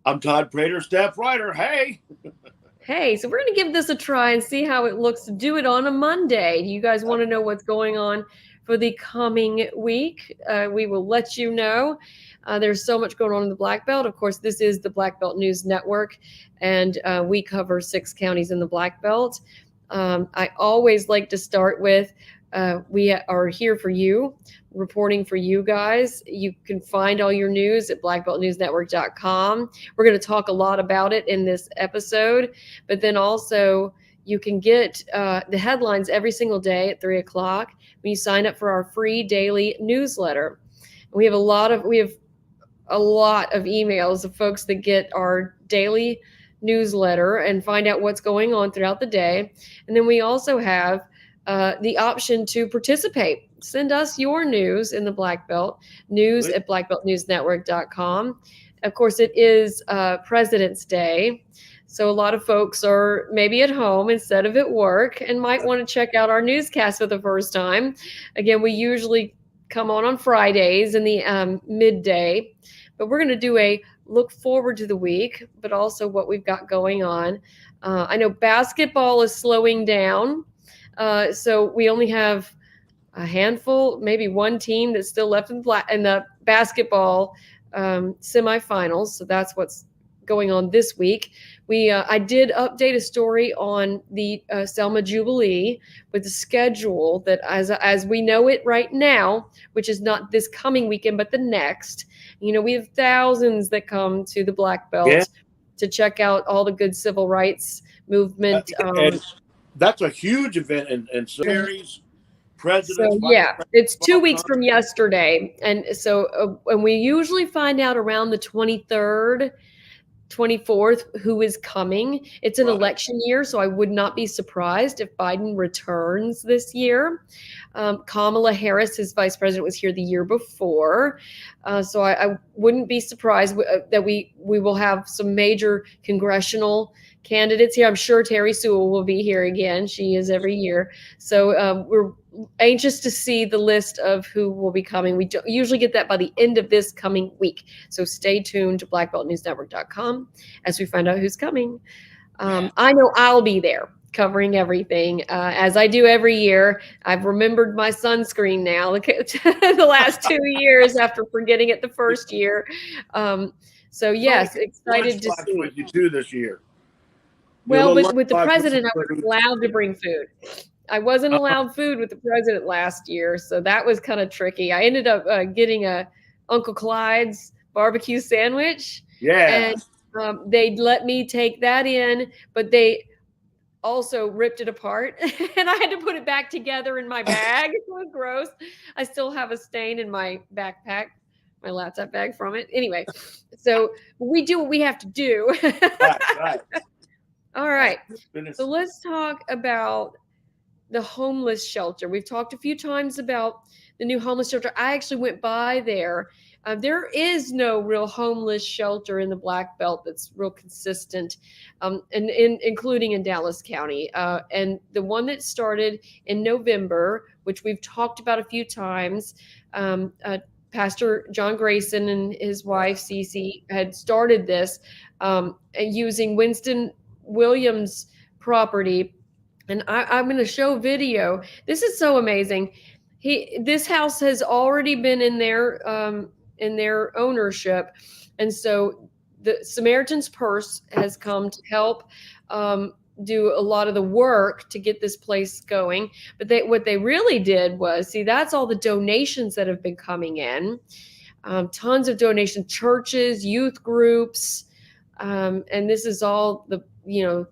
I'm Todd Prater, staff writer. Hey. Hey, so we're going to give this a try and see how it looks to do it on a Monday. Do you guys want to know what's going on for the coming week? We will let you know. There's so much going on in the Black Belt. Of course, this is the Black Belt News Network, and we cover 6 counties in the Black Belt. I always like to start with we are here for you, reporting for you guys. You can find all your news at blackbeltnewsnetwork.com. We're going to talk a lot about it in this episode, but then also you can get the headlines every single day at 3 o'clock when you sign up for our free daily newsletter. We have a lot of emails of folks that get our daily newsletter and find out what's going on throughout the day. And then we also have the option to participate. Send us your news in the Black Belt, news at blackbeltnewsnetwork.com. Of course, it is President's Day, so a lot of folks are maybe at home instead of at work and might want to check out our newscast for the first time. Again, we usually come on Fridays in the midday, but we're going to do a look forward to the week, but also what we've got going on. I know basketball is slowing down. So we only have a handful, maybe one team that's still left in the basketball semifinals. So that's what's going on this week. I did update a story on the Selma Jubilee with the schedule that as we know it right now, which is not this coming weekend, but the next. We have thousands that come to the Black Belt to check out all the good civil rights movement. That's a huge event in series. So it's 2 weeks from yesterday, and so and we usually find out around the 23rd, 24th who is coming. It's an election year, so I would not be surprised if Biden returns this year. Kamala Harris, his vice president, was here the year before, so I wouldn't be surprised that we will have some major congressional candidates here. I'm sure Terry Sewell will be here again. She is every year. So we're anxious to see the list of who will be coming. We usually get that by the end of this coming week. So stay tuned to blackbeltnewsnetwork.com as we find out who's coming. I know I'll be there covering everything as I do every year. I've remembered my sunscreen now the last 2 years after forgetting it the first year. So yes, excited to see you too this year. Well, with the president, I was allowed to bring food. I wasn't allowed food with the president last year, so that was kind of tricky. I ended up getting a Uncle Clyde's barbecue sandwich. Yeah. And they let me take that in, but they also ripped it apart, and I had to put it back together in my bag. It was gross. I still have a stain in my backpack, my laptop bag from it. Anyway, so we do what we have to do. Right. All right. So let's talk about the homeless shelter. We've talked a few times about the new homeless shelter. I actually went by there. There is no real homeless shelter in the Black Belt that's real consistent, including in Dallas County. And the one that started in November, which we've talked about a few times, Pastor John Grayson and his wife, Cece, had started this using Winston Williams property, and I'm going to show video. This is so amazing. This house has already been in their ownership, and so the Samaritan's Purse has come to help do a lot of the work to get this place going. But what they really did was that's all the donations that have been coming in, tons of donations, churches, youth groups. And this is all the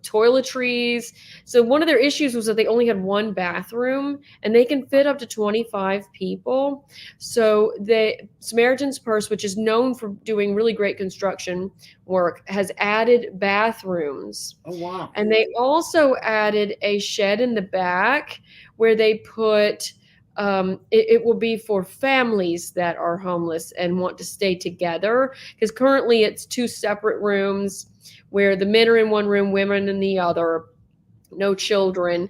toiletries. So one of their issues was that they only had one bathroom, and they can fit up to 25 people. So the Samaritan's Purse, which is known for doing really great construction work, has added bathrooms. Oh, wow. And they also added a shed in the back where they put it will be for families that are homeless and want to stay together, because currently it's 2 separate rooms where the men are in one room, women in the other, no children.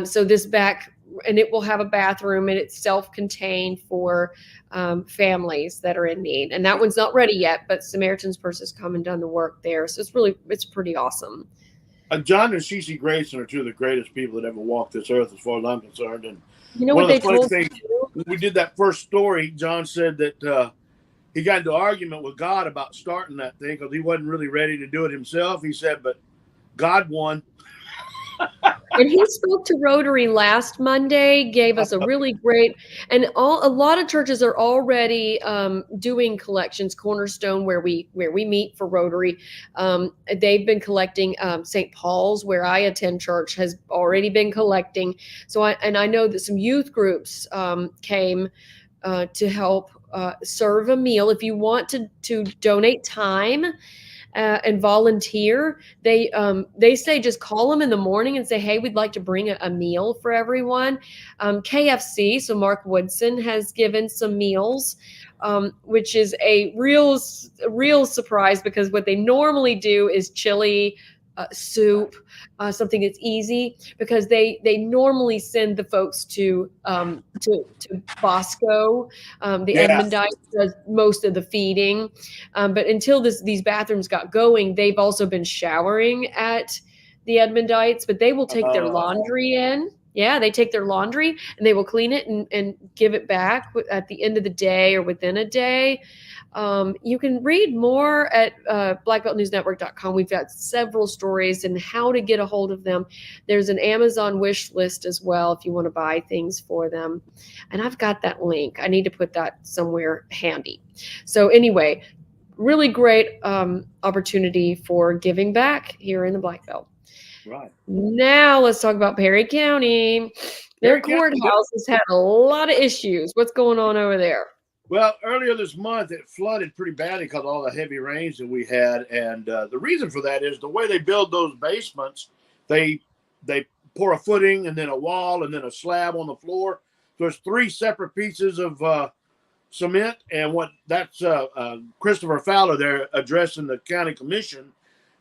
So this back and it will have a bathroom, and it's self-contained for families that are in need. And that one's not ready yet, but Samaritan's Purse has come and done the work there. So it's pretty awesome. John and Cece Grayson are two of the greatest people that ever walked this earth, as far as I'm concerned. And you know what they told me? When we did that first story, John said that he got into an argument with God about starting that thing because he wasn't really ready to do it himself. He said, but God won. And he spoke to Rotary last Monday, gave us a really great, and a lot of churches are already doing collections. Cornerstone, where we meet for Rotary, they've been collecting. St. Paul's, where I attend church, has already been collecting. So I know that some youth groups came to help serve a meal. If you want to donate time and volunteer, they say just call them in the morning and say, hey, we'd like to bring a meal for everyone. KFC, so Mark Woodson, has given some meals, which is a real surprise, because what they normally do is chili, soup, something that's easy, because they normally send the folks to Bosco. The Edmondites does most of the feeding, but until these bathrooms got going, they've also been showering at the Edmondites, but they will take their laundry in. Yeah, they take their laundry and they will clean it and give it back at the end of the day or within a day. You can read more at blackbeltnewsnetwork.com. We've got several stories and how to get a hold of them. There's an Amazon wish list as well if you want to buy things for them. And I've got that link. I need to put that somewhere handy. So anyway, really great opportunity for giving back here in the Black Belt. Right. Now let's talk about Perry County. Their courthouse has had a lot of issues. What's going on over there? Well, earlier this month, it flooded pretty badly because of all the heavy rains that we had. And the reason for that is the way they build those basements, they pour a footing and then a wall and then a slab on the floor. So there's 3 separate pieces of cement. And that's Christopher Fowler there addressing the county commission,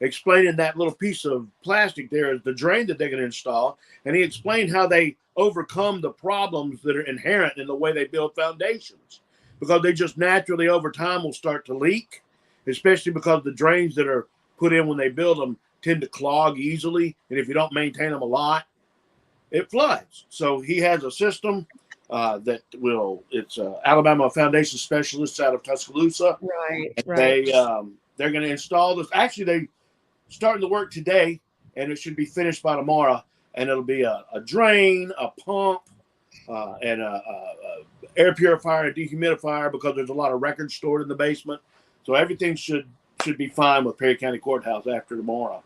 explaining that little piece of plastic there is the drain that they can install. And he explained how they overcome the problems that are inherent in the way they build foundations, because they just naturally over time will start to leak, especially because the drains that are put in when they build them tend to clog easily. And if you don't maintain them a lot, it floods. So he has a system it's Alabama Foundation Specialists out of Tuscaloosa. Right. They're going to install this. Actually, they starting the work today, and it should be finished by tomorrow. And it'll be a drain, a pump, and a air purifier and dehumidifier, because there's a lot of records stored in the basement. So everything should be fine with Perry County Courthouse after tomorrow.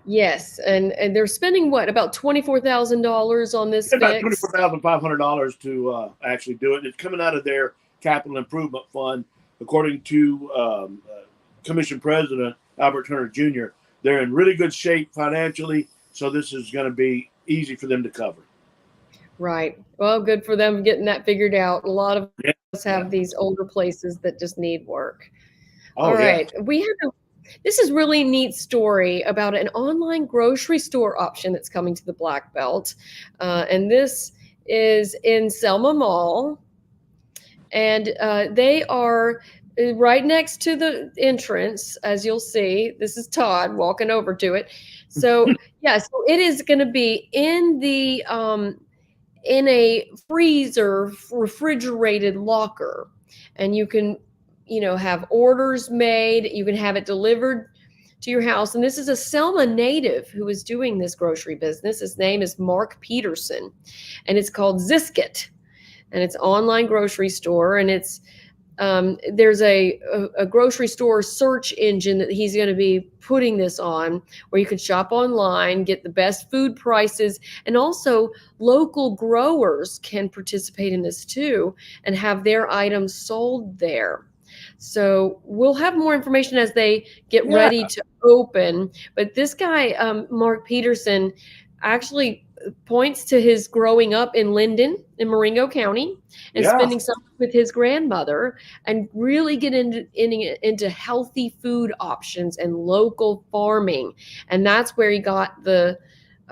Yes, and they're spending about $24,000 on this. About $24,500 to actually do it. It's coming out of their capital improvement fund, according to Commission President Albert Turner Jr. They're in really good shape financially, so this is going to be easy for them to cover. Right. Well, good for them getting that figured out. A lot of us have these older places that just need work. All right. We have this is really neat story about an online grocery store option that's coming to the Black Belt. And this is in Selma Mall. And they are right next to the entrance, as you'll see. This is Todd walking over to it. So, so it is going to be in the in a freezer, refrigerated locker, and you can have orders made. You can have it delivered to your house. And this is a Selma native who is doing this grocery business. His name is Mark Peterson, and it's called Zisket, and it's an online grocery store. And it's there's a grocery store search engine that he's going to be putting this on, where you can shop online, get the best food prices, and also local growers can participate in this too and have their items sold there. So we'll have more information as they get ready to open. But this guy, Mark Peterson, actually points to his growing up in Linden in Marengo County and spending some with his grandmother, and really get into healthy food options and local farming. And that's where he got the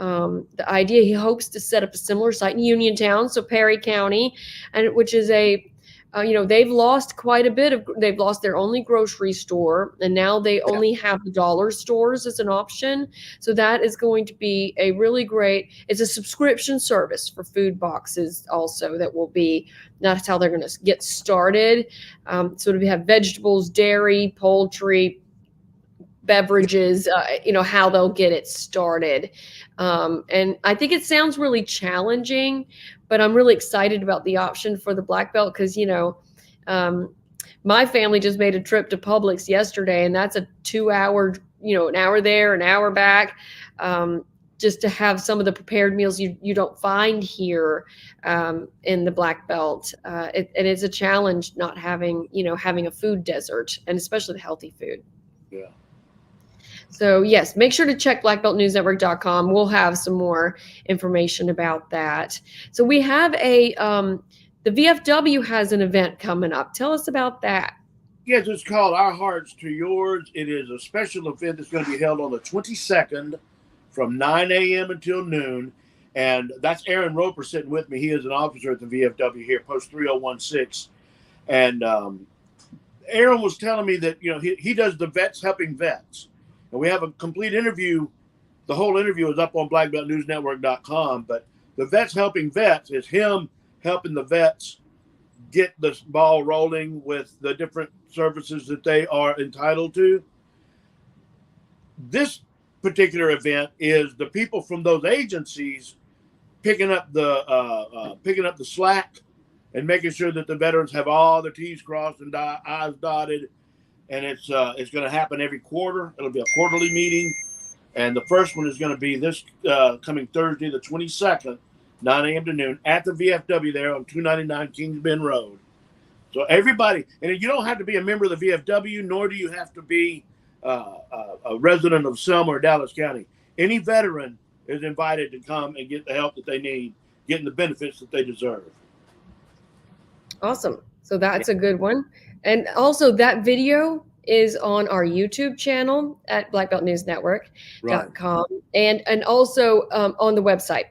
the idea, he hopes to set up a similar site in Uniontown, so Perry County, and which is they've lost quite a bit they've lost their only grocery store, and now they only have the dollar stores as an option. So that is going to be a really great, it's a subscription service for food boxes also that will be, that's how they're going to get started. So we have vegetables, dairy, poultry, beverages, how they'll get it started. And I think it sounds really challenging, but I'm really excited about the option for the Black Belt because, my family just made a trip to Publix yesterday, and that's a 2-hour, an hour there, an hour back, just to have some of the prepared meals you don't find here in the Black Belt. And it's a challenge not having a food desert, and especially the healthy food. Yeah. So yes, make sure to check blackbeltnewsnetwork.com. We'll have some more information about that. So we have the VFW has an event coming up. Tell us about that. Yes, it's called Our Hearts to Yours. It is a special event that's going to be held on the 22nd from 9 a.m. until noon. And that's Aaron Roper sitting with me. He is an officer at the VFW here, post 3016. And Aaron was telling me that, he does the Vets Helping Vets. And we have a complete interview. The whole interview is up on blackbeltnewsnetwork.com. But the Vets Helping Vets is him helping the vets get the ball rolling with the different services that they are entitled to. This particular event is the people from those agencies picking up the slack and making sure that the veterans have all their T's crossed and I's dotted. And it's going to happen every quarter. It'll be a quarterly meeting. And the first one is going to be this coming Thursday, the 22nd, 9 a.m. to noon at the VFW there on 299 Kings Bend Road. So everybody, and you don't have to be a member of the VFW, nor do you have to be a resident of Selma or Dallas County. Any veteran is invited to come and get the help that they need, getting the benefits that they deserve. Awesome. So that's a good one. And also that video is on our YouTube channel at blackbeltnewsnetwork.com and also on the website.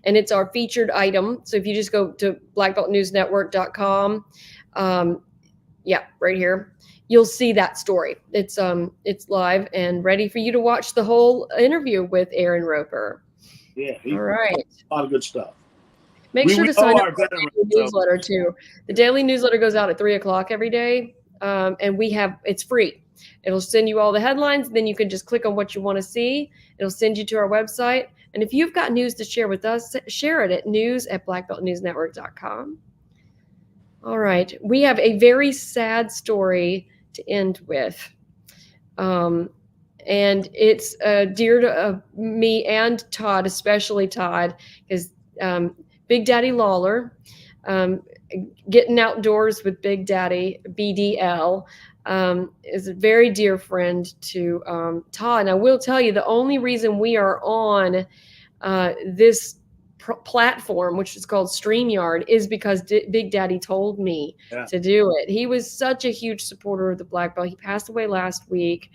And it's our featured item. So if you just go to blackbeltnewsnetwork.com, right here, you'll see that story. It's live and ready for you to watch the whole interview with Aaron Roper. Yeah. All right. A lot of good stuff. Make sure to sign up for the daily newsletter too. The daily newsletter goes out at 3:00 every day. And it's free. It'll send you all the headlines. Then you can just click on what you want to see. It'll send you to our website. And if you've got news to share with us, share it at news@blackbeltnewsnetwork.com. All right. We have a very sad story to end with. And it's dear to me and Todd, especially Todd, because Big Daddy Lawler, getting outdoors with Big Daddy, BDL, is a very dear friend to Todd. And I will tell you, the only reason we are on this platform, which is called StreamYard, is because Big Daddy told me to do it. He was such a huge supporter of the Black Belt. He passed away last week,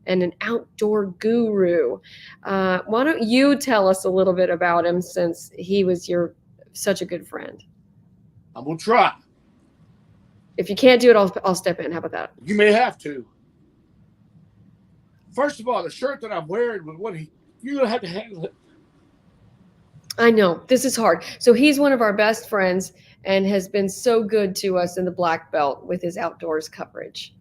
and an outdoor guru. Why don't you tell us a little bit about him, since he was such a good friend? I'm going to try. If you can't do it, I'll step in. How about that? You may have to. First of all, the shirt that I'm wearing was you're going to have to handle it. I know. This is hard. So he's one of our best friends and has been so good to us in the Black Belt with his outdoors coverage.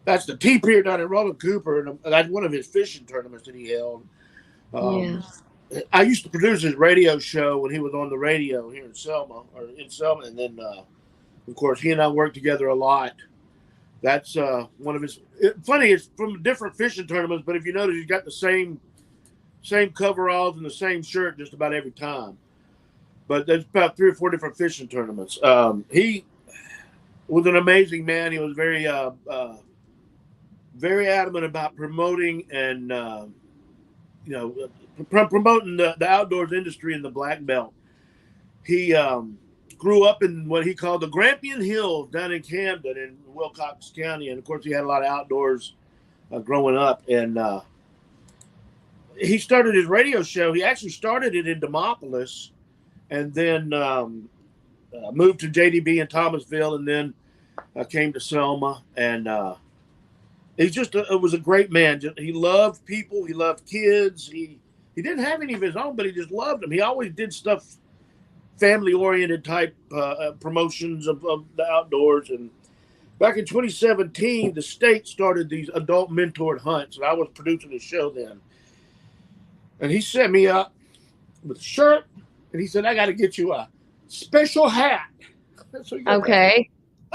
That's the T-Pier down at Roland Cooper, and that's one of his fishing tournaments that he held. I used to produce his radio show when he was on the radio here in Selma, and then, of course, he and I worked together a lot. That's one of his. Funny, it's from different fishing tournaments, but if you notice, he's got the same coveralls and the same shirt just about every time. But there's about 3 or 4 different fishing tournaments. He was an amazing man. He was very adamant about promoting and promoting the outdoors industry in the Black Belt. He grew up in what he called the Grampian Hills down in Camden in Wilcox County, and of course he had a lot of outdoors growing up. And he started his radio show. He actually started it in Demopolis, and then moved to JDB in Thomasville, and then came to Selma. And he's just it was a great man. He loved people. He loved kids. He didn't have any of his own, but he just loved them. He always did stuff, family-oriented type promotions of the outdoors. And back in 2017, the state started these adult mentored hunts, and I was producing a show then. And he set me up with a shirt, and he said, "I got to get you a special hat." So okay.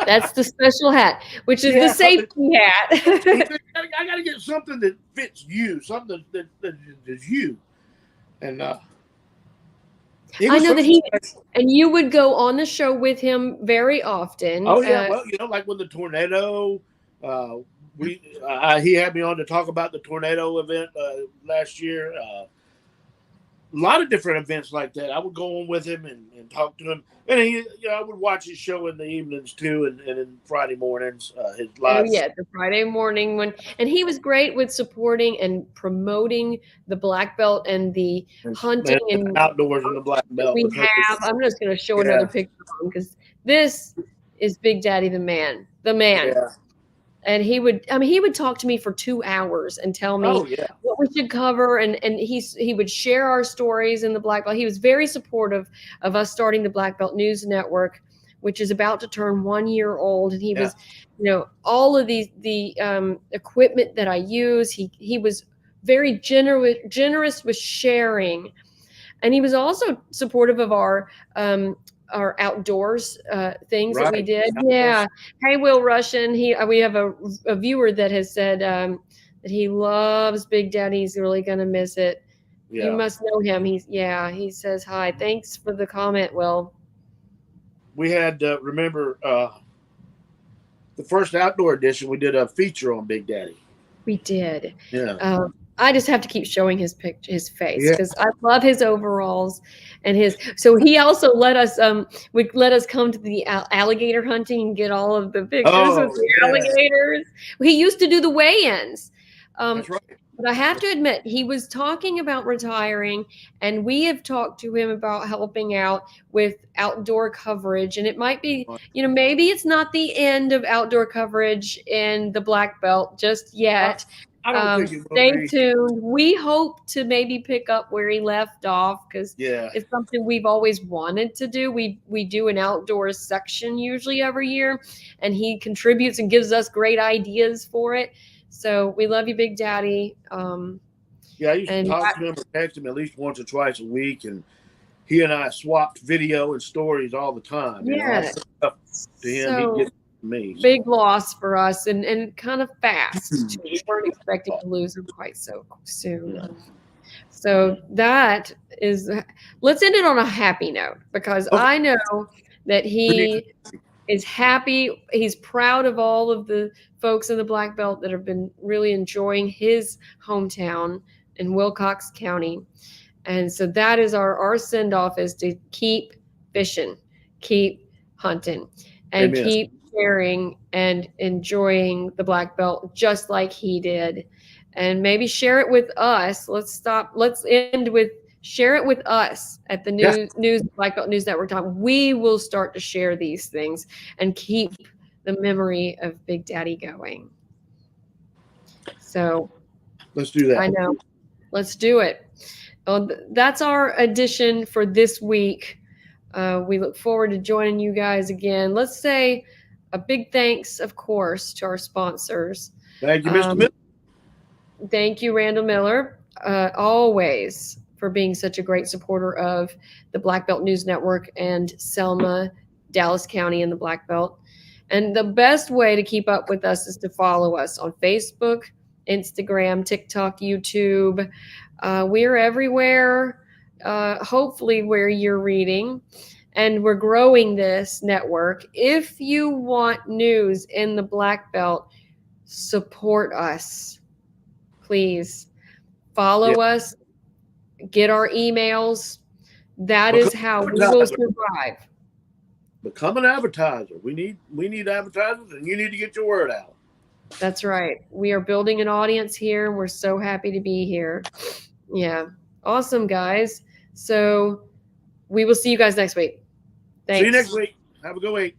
That's the special hat, which is the safety hat. I got to get something that fits you, something that is you. And I know that and you would go on the show with him very often. Oh yeah, well, like when the tornado, he had me on to talk about the tornado event last year. A lot of different events like that. I would go on with him and talk to him, and I would watch his show in the evenings too, and in Friday mornings. His live. Oh yeah, the Friday morning one, and he was great with supporting and promoting the black belt and the hunting and outdoors in the black belt. I'm just going to show another picture of him because this is Big Daddy, the man. Yeah. And he would talk to me for 2 hours and tell me what we should cover. And he would share our stories in the black belt. He was very supportive of us starting the Black Belt News Network, which is about to turn 1 year old. And he was, all of the equipment that I use, he was very generous with sharing. And he was also supportive of our outdoors things that we did. Yeah. Hey, Will Russian. We have a viewer that has said that he loves Big Daddy. He's really going to miss it. Yeah. You must know him. He says hi. Thanks for the comment, Will. We had, remember the first outdoor edition, we did a feature on Big Daddy. We did. Yeah. I just have to keep showing his face because I love his overalls and so he also let us come to the alligator hunting and get all of the pictures of the alligators. He used to do the weigh-ins. That's right. But I have to admit, he was talking about retiring, and we have talked to him about helping out with outdoor coverage. And it might be, maybe it's not the end of outdoor coverage in the Black Belt just yet. I don't think it will stay tuned. We hope to maybe pick up where he left off because it's something we've always wanted to do. We do an outdoors section usually every year, and he contributes and gives us great ideas for it. So we love you, Big Daddy. I used to talk to him or text him at least once or twice a week, and he and I swapped video and stories all the time. Yeah. To him, he'd get me. Big loss for us and kind of fast. We weren't expecting to lose him quite so soon. Yeah. So that is, let's end it on a happy note because I know that he is happy. He's proud of all of the folks in the Black Belt that have been really enjoying his hometown in Wilcox County. And so that is our send off is to keep fishing, keep hunting, and keep sharing and enjoying the Black Belt just like he did. And maybe share it with us. Let's end with share it with us at the news Black Belt News Network time. We will start to share these things and keep the memory of Big Daddy going. So let's do that. I know. Let's do it. That's our edition for this week. We look forward to joining you guys again. Let's say a big thanks, of course, to our sponsors. Thank you, Mr. Miller. Thank you, Randall Miller, always for being such a great supporter of the Black Belt News Network and Selma, Dallas County, and the Black Belt. And the best way to keep up with us is to follow us on Facebook, Instagram, TikTok, YouTube. We're everywhere, hopefully where you're reading. And we're growing this network. If you want news in the Black Belt, support us. Please follow us, get our emails. That is how we will survive. Become an advertiser. We need advertisers, and you need to get your word out. That's right. We are building an audience here, and we're so happy to be here. Yeah. Awesome, guys. So we will see you guys next week. Thanks. See you next week. Have a good week.